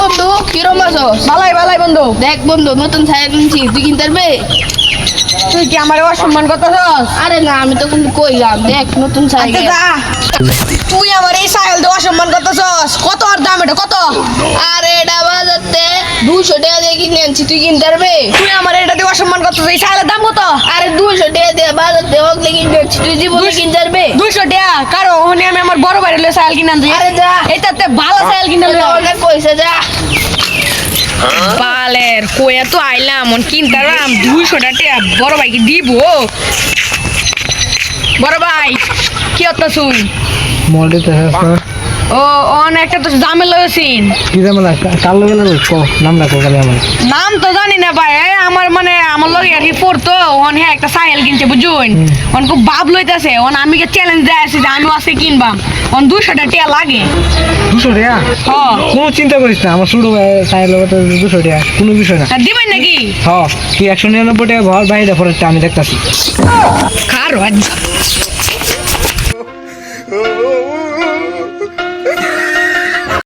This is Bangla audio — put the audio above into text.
বন্ধু কিরম আছো? বালাই বালাই বন্ধু। দেখ বন্ধু নতুন ছায়া কিনছি, তুই কিনতে পারবে? তুই কি আমার অসম্মান করতেছস? আরে না, আমি তো কিন্তু কইলাম দেখ নতুন ছায়া। আচ্ছা যা। তুই আমার এই সাইকেল দিয়ে অসম্মান করতেছস? কত আর দাম এটা কত? আরে এটা বাজারতে 200 টাকা দিয়ে কিনে আনছি, তুই কিনতে পারবে? তুই আমার এটা দিয়ে অসম্মান করতেছস? এই সাইকেলের দাম কত? আরে 200 টাকা দিয়ে বাজারতে ওগুলো কিনতে আনছি, তুই জীবনে কিনতে পারবে? 200 টাকা। কারো ওখানে আমি আমার বড় ভাইয়ের লয়ে সাইকেল কিনে আনছি। আরে যা। এটাতে ভালো সাইকেল কিনে লয়ে। অনেক কইছে যা। বালের কইয়া তো আইলাম মন কিনতাম 200 টাকা বড় ভাইকে দিব। বড় ভাই কি হতো শুন? মলটিতে ও অনেকটা তো ঝামেলা হয়েছিন। কি ঝামেলা কালো গেলে ক নাম রাখো খালি আমার নাম তো জানি না ভাই, এই আমার মানে আমার লগে আর কি পড়তো ওন হ্যাঁ একটা সাইকেল কিনছে বুঝুন। ওন খুব ভাব লইতাছে, ওন আমি চ্যালেঞ্জ দেয় আছে যে আমি আজকে কিনবাম। ওন 200 টাকা লাগে। 200 টাকা হ্যাঁ কোনো চিন্তা করিস না, আমার ছোট ভাই সাইকেল 200 টাকা কোনো বিষয় না। আর দিবেন নাকি? হ্যাঁ তুই 199 টাকা ঘর বাইরে পরে আমি দেখতাছি। খার